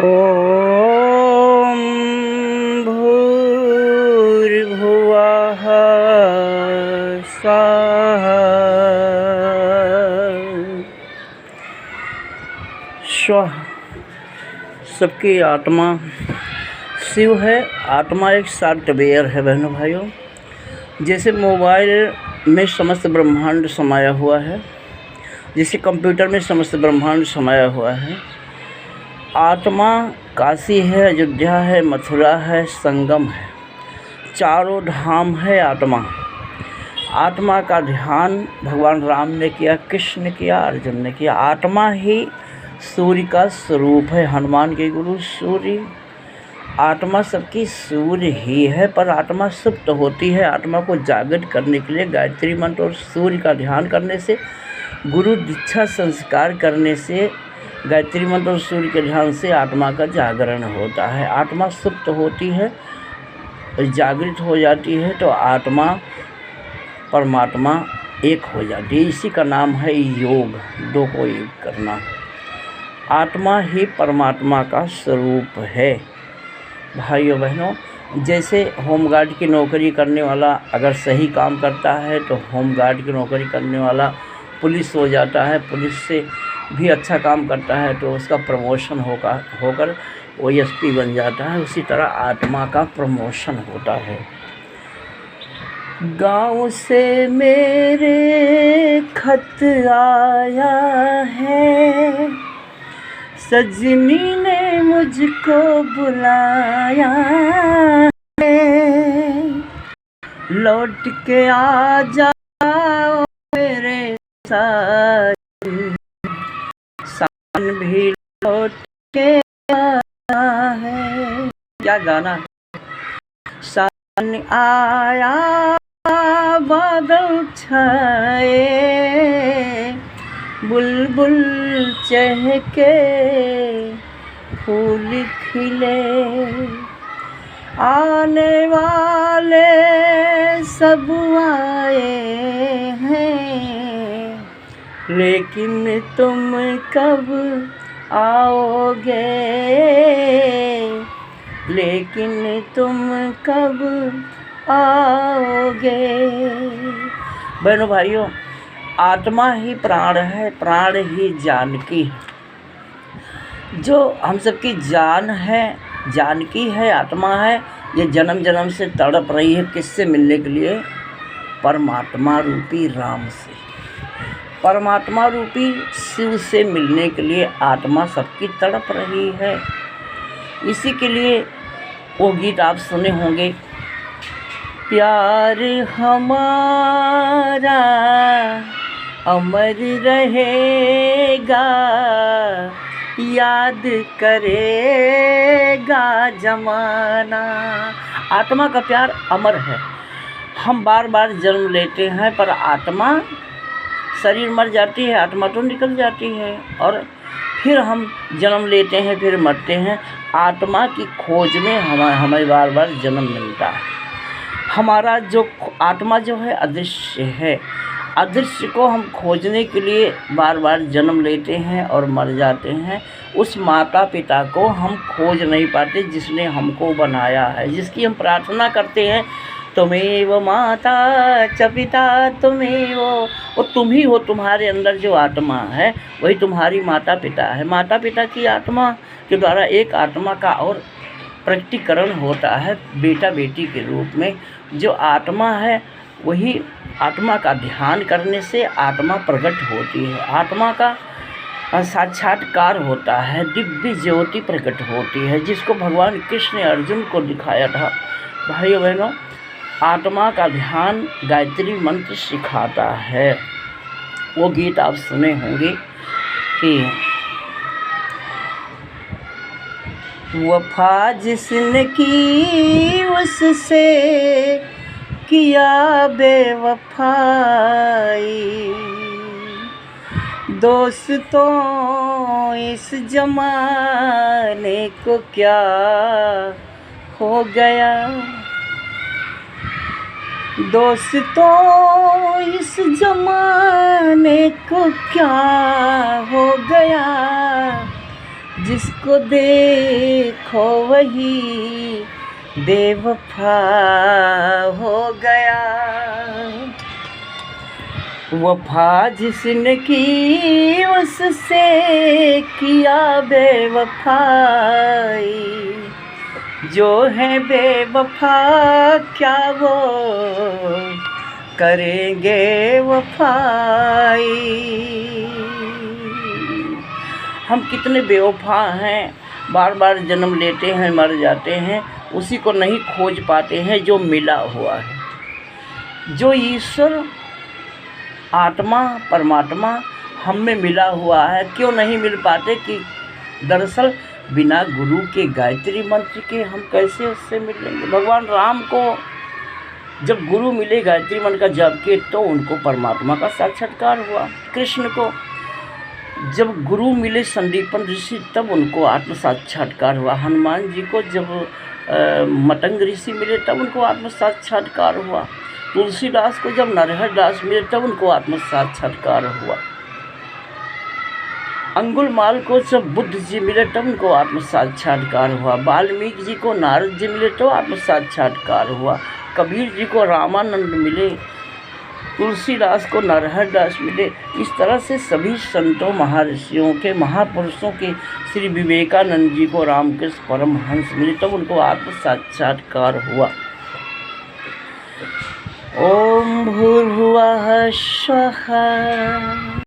ॐ भूर्भुवः स्वः। स्वः सबकी आत्मा शिव है। आत्मा एक सॉफ्टवेयर है बहनों भाइयों। जैसे मोबाइल में समस्त ब्रह्मांड समाया हुआ है, जैसे कंप्यूटर में समस्त ब्रह्मांड समाया हुआ है, आत्मा काशी है, अयोध्या है, मथुरा है, संगम है, चारों धाम है आत्मा। आत्मा का ध्यान भगवान राम ने किया, कृष्ण ने किया, अर्जुन ने किया। आत्मा ही सूर्य का स्वरूप है। हनुमान के गुरु सूर्य। आत्मा सबकी सूर्य ही है, पर आत्मा सुप्त होती है। आत्मा को जागृत करने के लिए गायत्री मंत्र और सूर्य का ध्यान करने से, गुरु दीक्षा संस्कार करने से, गायत्री मंत्र और सूर्य के ध्यान से आत्मा का जागरण होता है। आत्मा सुप्त होती है, जागृत हो जाती है तो आत्मा परमात्मा एक हो जाती है। इसी का नाम है योग, दो को एक करना। आत्मा ही परमात्मा का स्वरूप है भाइयों बहनों। जैसे होमगार्ड की नौकरी करने वाला अगर सही काम करता है तो होमगार्ड की नौकरी करने वाला पुलिस हो जाता है, पुलिस से भी अच्छा काम करता है तो उसका प्रमोशन होकर वो एसपी बन जाता है। उसी तरह आत्मा का प्रमोशन होता है। गाँव से मेरे खत आया है, सजनी ने मुझको बुलाया है, लौट के आ जाओ मेरे साथ, सान भी लौट के आया है। क्या गाना है। सान आया बादल छाए, बुलबुल चहके फूल खिले, आने वाले सब आए हैं, लेकिन तुम कब आओगे, लेकिन तुम कब आओगे। बहनों भाइयों, आत्मा ही प्राण है, प्राण ही जानकी है। जो हम सबकी जान है, जानकी है, आत्मा है, ये जन्म जन्म से तड़प रही है किससे मिलने के लिए? परमात्मा रूपी राम से, परमात्मा रूपी शिव से मिलने के लिए आत्मा सबकी तड़प रही है। इसी के लिए वो गीत आप सुने होंगे, प्यार हमारा अमर रहेगा, याद करेगा जमाना। आत्मा का प्यार अमर है। हम बार बार जन्म लेते हैं पर आत्मा, शरीर मर जाती है, आत्मा तो निकल जाती है और फिर हम जन्म लेते हैं, फिर मरते हैं। आत्मा की खोज में हमें बार बार जन्म मिलता है। हमारा जो आत्मा जो है अदृश्य है। अदृश्य को हम खोजने के लिए बार बार जन्म लेते हैं और मर जाते हैं। उस माता पिता को हम खोज नहीं पाते जिसने हमको बनाया है, जिसकी हम प्रार्थना करते हैं, तुमेव माता च पिता तुमेव। वो तुम ही हो, तुम्हारे अंदर जो आत्मा है वही तुम्हारी माता पिता है। माता पिता की आत्मा के द्वारा एक आत्मा का और प्रकटीकरण होता है बेटा बेटी के रूप में। जो आत्मा है वही आत्मा का ध्यान करने से आत्मा प्रकट होती है, आत्मा का साक्षात्कार होता है, दिव्य ज्योति प्रकट होती है, जिसको भगवान कृष्ण ने अर्जुन को दिखाया था। भाइयों बहनों, आत्मा का ध्यान गायत्री मंत्र सिखाता है। वो गीत आप सुने होंगे कि वफा जिसने की उससे किया बेवफाई, दोस्तों इस जमाने को क्या हो गया, दोस्तों इस जमाने को क्या हो गया, जिसको देखो वही बेवफा हो गया। वफा जिसने की उससे किया बेवफाई। जो है बेवफा क्या वो करेंगे वफाई। हम कितने बेवफा हैं, बार बार जन्म लेते हैं, मर जाते हैं, उसी को नहीं खोज पाते हैं जो मिला हुआ है। जो ईश्वर आत्मा परमात्मा हम में मिला हुआ है, क्यों नहीं मिल पाते कि दरअसल बिना गुरु के गायत्री मंत्र के हम कैसे उससे मिलेंगे। भगवान राम को जब गुरु मिले गायत्री मंत्र का जप किए तो उनको परमात्मा का साक्षात्कार हुआ। कृष्ण को जब गुरु मिले संदीपन ऋषि तब उनको आत्म साक्षात्कार हुआ। हनुमान जी को जब मतंग ऋषि मिले तब उनको आत्म साक्षात्कार हुआ। तुलसीदास को जब नरहर दास मिले तब उनको आत्म साक्षात्कार हुआ। अंगुलमाल को जब बुद्ध जी मिले तब उनको आत्म साक्षात्कार हुआ। वाल्मीकि जी को नारद जी मिले तो आत्म साक्षात्कार हुआ। कबीर जी को रामानंद मिले, तुलसीदास को नरहर दास मिले। इस तरह से सभी संतों महाऋषियों के महापुरुषों के श्री विवेकानंद जी को रामकृष्ण परमहंस मिले तब उनको आत्म साक्षात्कार हुआ। ओम भूर्भुवः स्वः।